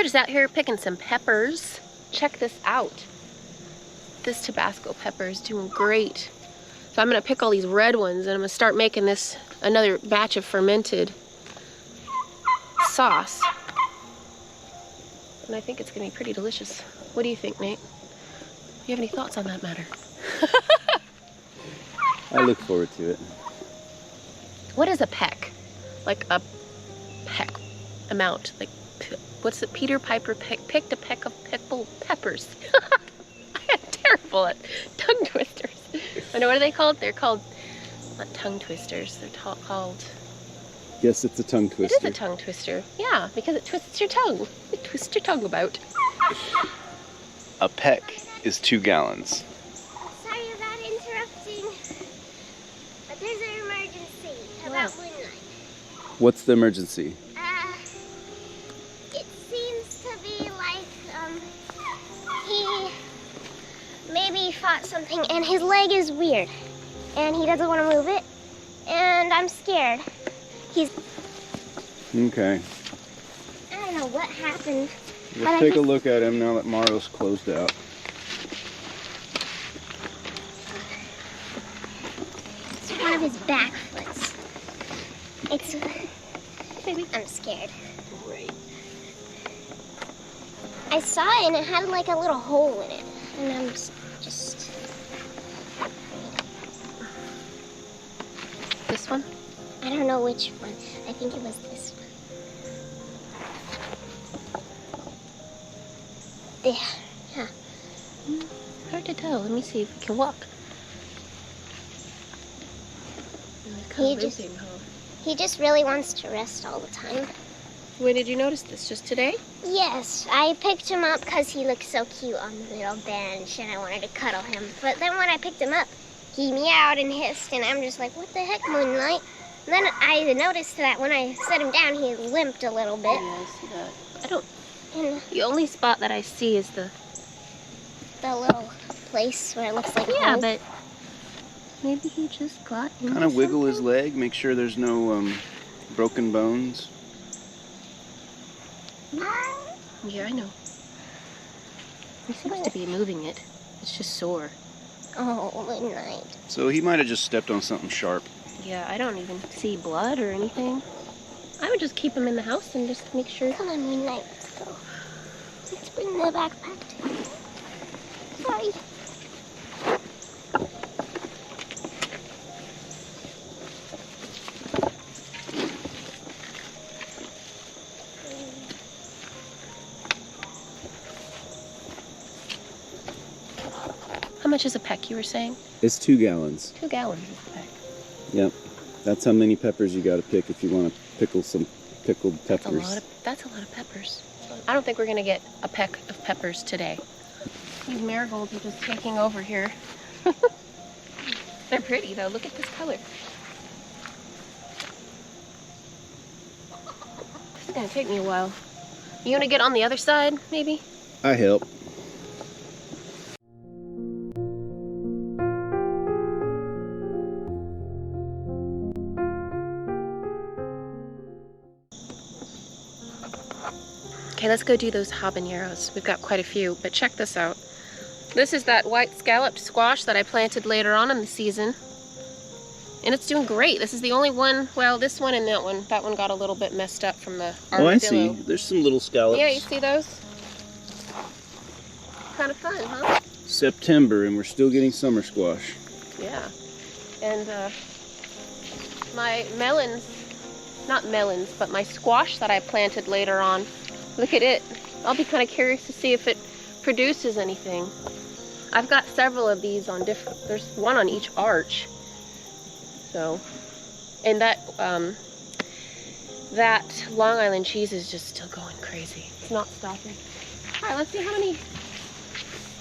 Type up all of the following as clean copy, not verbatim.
just out here picking some peppers. Check this out. This Tabasco pepper is doing great. So I'm gonna pick all these red ones and I'm gonna start making this another batch of fermented sauce. And I think it's gonna be pretty delicious. What do you think, Nate? Do you have any thoughts on that matter? I look forward to it. What is a peck? Like a peck amount? Like, what's it? Peter Piper picked a peck of peppers. I'm terrible at tongue twisters. I know, what are they called? They're called, not tongue twisters, they're called... Yes, it's a tongue twister. It is a tongue twister. Yeah, because it twists your tongue. It twists your tongue about. A peck is 2 gallons. Sorry about interrupting, but there's an emergency about moonlight. What's the emergency? It seems to be like, he maybe fought something and his leg is weird. And he doesn't want to move it. And I'm scared. Okay. I don't know what happened. Let's take a look at him now that Mario's closed out. It's one of his back foots. I'm scared. Right. I saw it and it had like a little hole in it. And I'm just... This one? I don't know which one. I think it was this one. There. Huh. Hard to tell. Let me see if we can walk. He just really wants to rest all the time. When did you notice this? Just today? Yes, I picked him up because he looked so cute on the little bench and I wanted to cuddle him. But then when I picked him up, he meowed and hissed and I'm just like, what the heck, Moonlight? And then I noticed that when I set him down, he limped a little bit. Yeah, I see that. I don't... The only spot that I see is the little place where it looks like yeah, home. but maybe he just got into Kind of wiggle his something. leg, make sure there's no broken bones. Yeah, I know. He seems to be moving it. It's just sore. Oh, Moonlight. So he might have just stepped on something sharp. Yeah, I don't even see blood or anything. I would just keep him in the house and just make sure. Come on, Moonlight, let's go. Let's bring the backpack to you. Sorry. How much is a peck, you were saying? It's 2 gallons. 2 gallons is a peck. Yep. That's how many peppers you got to pick if you want to pickle some pickled peppers. That's a lot of peppers. I don't think we're going to get a peck of peppers today. These marigolds are just taking over here. They're pretty though. Look at this color. This is going to take me a while. You want to get on the other side, maybe? I help. Okay, let's go do those habaneros. We've got quite a few, but check this out. This is that white scalloped squash that I planted later on in the season. And it's doing great. This is the only one, well, this one and that one. That one got a little bit messed up from the armadillo. Oh, I see. There's some little scallops. Yeah, you see those? Kind of fun, huh? September, and we're still getting summer squash. Yeah. And my melons, not melons, but my squash that I planted later on, look at it. I'll be kind of curious to see if it produces anything. I've got several of these on different, there's one on each arch. So, and that Long Island cheese is just still going crazy. It's not stopping. All right, let's see how many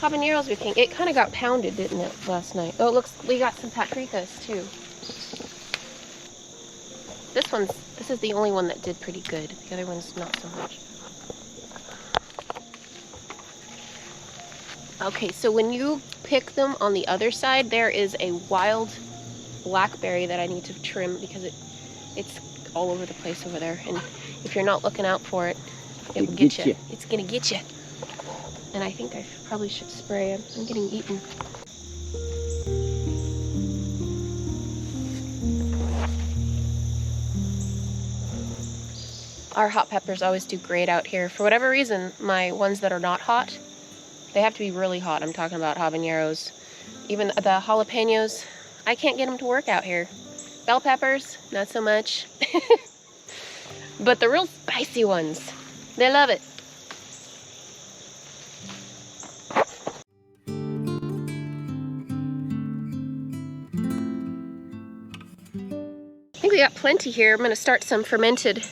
habaneros we can. It kind of got pounded, didn't it, last night? Oh, it looks, we got some paprikas too. This is the only one that did pretty good. The other one's not so much. Okay, so when you pick them on the other side, there is a wild blackberry that I need to trim because it's all over the place over there. And if you're not looking out for it, It will get you. It's gonna get you. And I think I probably should spray. I'm getting eaten. Our hot peppers always do great out here. For whatever reason, my ones that are not hot, they have to be really hot. I'm talking about habaneros. Even the jalapenos, I can't get them to work out here. Bell peppers, not so much. But the real spicy ones, they love it. I think we got plenty here. I'm gonna start some fermented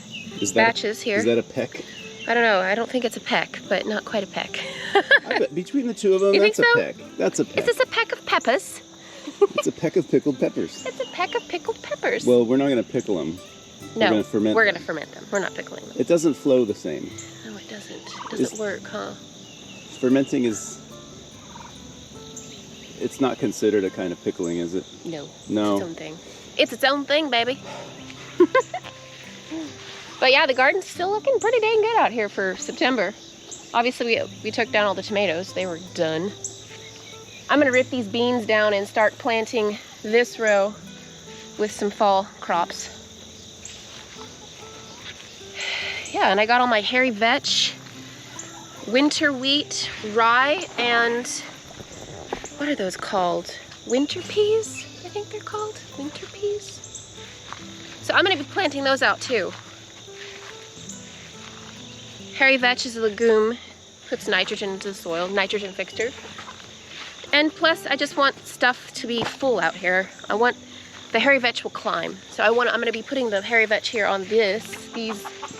batches here. Is that a peck? I don't know. I don't think it's a peck, but not quite a peck. I bet between the two of them, You that's think a so? peck. That's a peck. Is this a peck of peppers? It's a peck of pickled peppers. It's a peck of pickled peppers. Well, we're not going to pickle them. no, we're going to ferment we're them. gonna ferment them. We're not pickling them. It doesn't flow the same. No, it doesn't. It doesn't work, huh? Fermenting is... It's not considered a kind of pickling, is it? No. No. It's its own thing. It's its own thing, baby. But yeah, the garden's still looking pretty dang good out here for September. Obviously, we took down all the tomatoes. They were done. I'm gonna rip these beans down and start planting this row with some fall crops. Yeah, and I got all my hairy vetch, winter wheat, rye, and what are those called? Winter peas, I think they're called. Winter peas. So I'm gonna be planting those out too. Hairy vetch is a legume, puts nitrogen into the soil, nitrogen fixture. And plus, I just want stuff to be full out here. I want, the hairy vetch will climb. So I'm gonna be putting the hairy vetch here on these,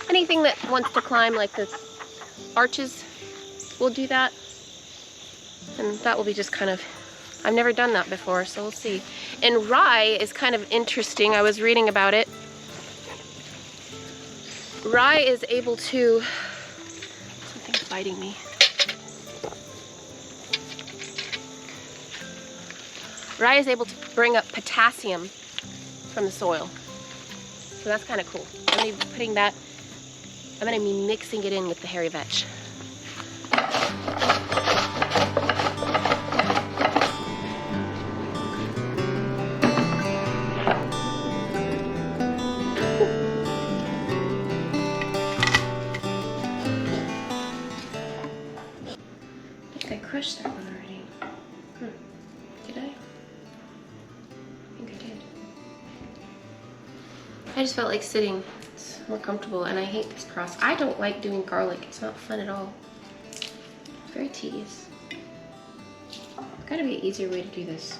anything that wants to climb, like the arches, will do that. And that will be just kind of, I've never done that before, so we'll see. And rye is kind of interesting. I was reading about it. Rye is able to, something's biting me. Rye is able to bring up potassium from the soil. So that's kind of cool. I'm going to be putting that, I'm going to be mixing it in with the hairy vetch. I think I crushed that one already. Did I? I think I did. I just felt like sitting. It's more comfortable, and I hate this process. I don't like doing garlic. It's not fun at all. It's very tedious. There's gotta be an easier way to do this.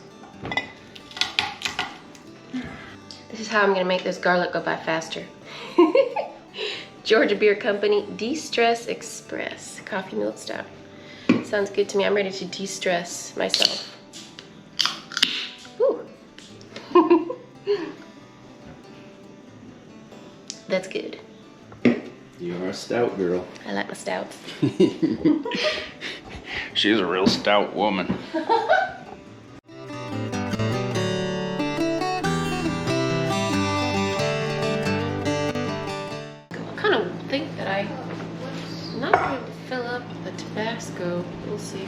This is how I'm gonna make this garlic go by faster. Georgia Beer Company De-Stress Express Coffee Milk Stout. Sounds good to me. I'm ready to de-stress myself. Whew. That's good. You are a stout girl. I like my stouts. She's a real stout woman. I kind of think that I'm not going to fill up the Tabasco. We'll see.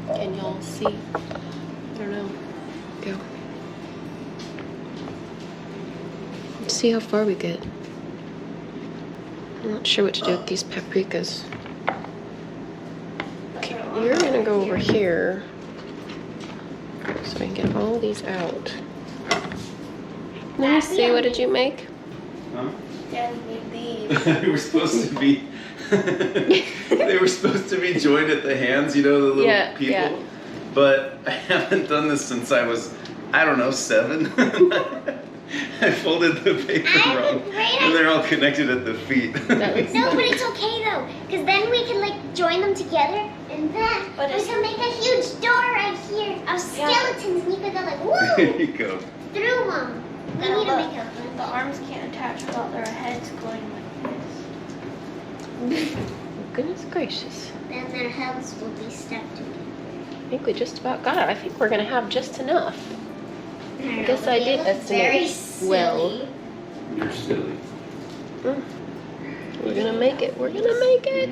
Can y'all see? I don't know. Go. Let's see how far we get. I'm not sure what to do with these paprikas. Okay, you're gonna go over here so I can get all these out. Let me see, what did you make? Huh? Daddy made these. They were supposed to be they were supposed to be joined at the hands, you know, the little people. Yeah. But I haven't done this since I was, I don't know, 7. I folded the paper wrong, and they're all connected at the feet. That looks No, but it's okay though, because then we can like join them together, and then we can make a huge door right here of skeletons, and you can go like, There woo, you go. through them. We need to make a The arms can't attach without their heads going like this. Goodness gracious. Then their heads will be stuck together. I think we just about got it. I think we're gonna have just enough. I guess I did Very estimate well. silly. You're silly. We're gonna make it. We're gonna make it.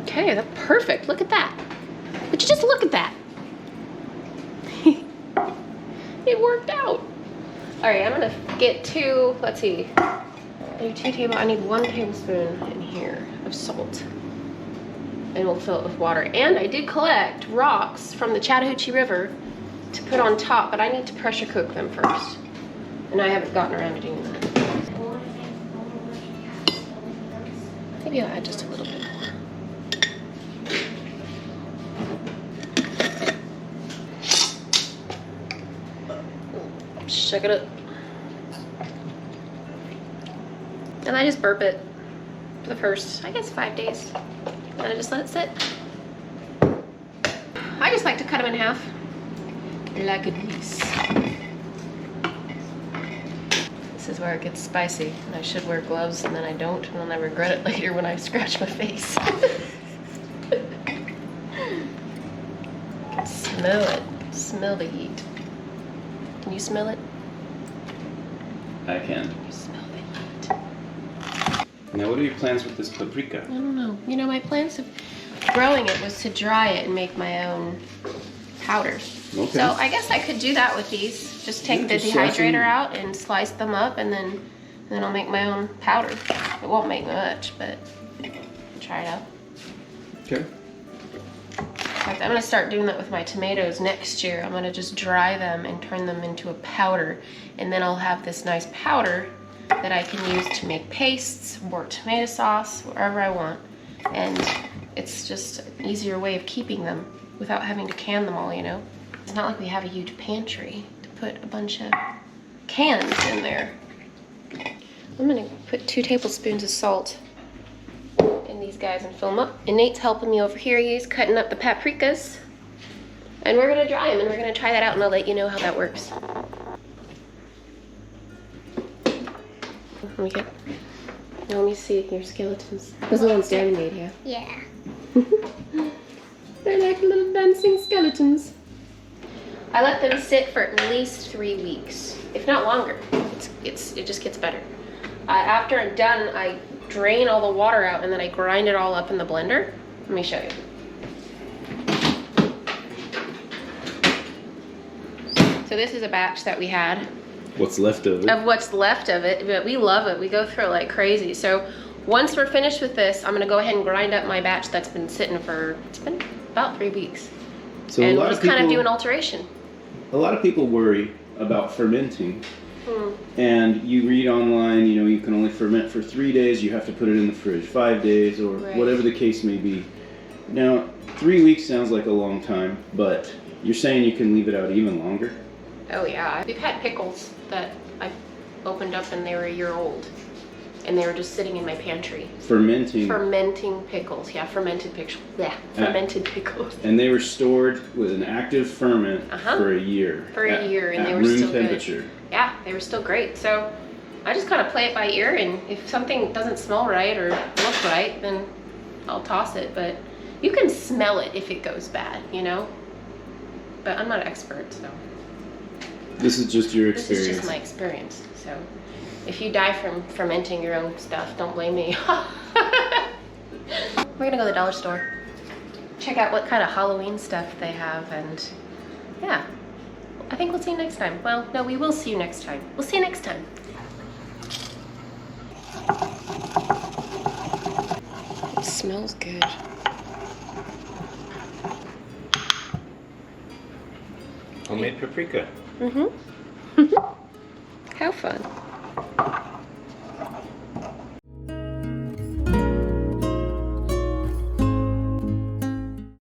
Okay, that's perfect. Look at that. Would you just look at that? It worked out. All right, I'm gonna get two. Let's see. I need 1 tablespoon in here of salt, and we'll fill it with water. And I did collect rocks from the Chattahoochee River to put on top, but I need to pressure cook them first, and I haven't gotten around to doing that. Maybe I'll add just a little bit more. Shake it up. And I just burp it for the first, I guess, 5 days. And I just let it sit. I just like to cut them in half. Like this. This is where it gets spicy. And I should wear gloves, and then I don't, and then I regret it later when I scratch my face. I can smell it. Smell the heat. Can you smell it? I can. You smell the heat. Now, what are your plans with this paprika? I don't know. You know, my plans of growing it was to dry it and make my own powder. Okay. So I guess I could do that with these. Just take the just slice dehydrator them. out and slice them up, and then I'll make my own powder. It won't make much, but try it out. Okay. In fact, I'm gonna start doing that with my tomatoes next year. I'm gonna just dry them and turn them into a powder, and then I'll have this nice powder that I can use to make pastes or tomato sauce, wherever I want. And it's just an easier way of keeping them without having to can them all, you know? It's not like we have a huge pantry to put a bunch of cans in there. I'm gonna put 2 tablespoons of salt in these guys and fill them up. And Nate's helping me over here. He's cutting up the paprikas. And we're gonna dry them, and we're gonna try that out, and I'll let you know how that works. Okay. Now let me see your skeletons. Those are the ones Daddy made, yeah? Yeah. They're like little dancing skeletons. I let them sit for at least 3 weeks, if not longer. It just gets better. After I'm done, I drain all the water out, and then I grind it all up in the blender. Let me show you. So this is a batch that we had. What's left of it? Of what's left of it, but we love it. We go through it like crazy. So once we're finished with this, I'm gonna go ahead and grind up my batch that's been sitting for, it's been about 3 weeks. So And we'll just kind of do an alteration. A lot of people worry about fermenting. And you read online, you know, you can only ferment for 3 days, you have to put it in the fridge 5 days, or Right. whatever the case may be. Now, 3 weeks sounds like a long time, but you're saying you can leave it out even longer? Oh yeah, we've had pickles that I opened up and they were a year old. And they were just sitting in my pantry. Fermenting. Fermenting pickles, yeah, fermented pickles. Yeah, fermented pickles. And they were stored with an active ferment for a year. For a year, and at they were room still temperature. good. Yeah, they were still great. So I just kind of play it by ear, and if something doesn't smell right or look right, then I'll toss it. But you can smell it if it goes bad, you know? But I'm not an expert, so. This is just your This experience. is just my experience. So if you die from fermenting your own stuff, don't blame me. We're gonna go to the dollar store. Check out what kind of Halloween stuff they have, and yeah. I think we'll see you next time. Well, no, we will see you next time. We'll see you next time. It smells good. Homemade paprika. Mm-hmm. How fun.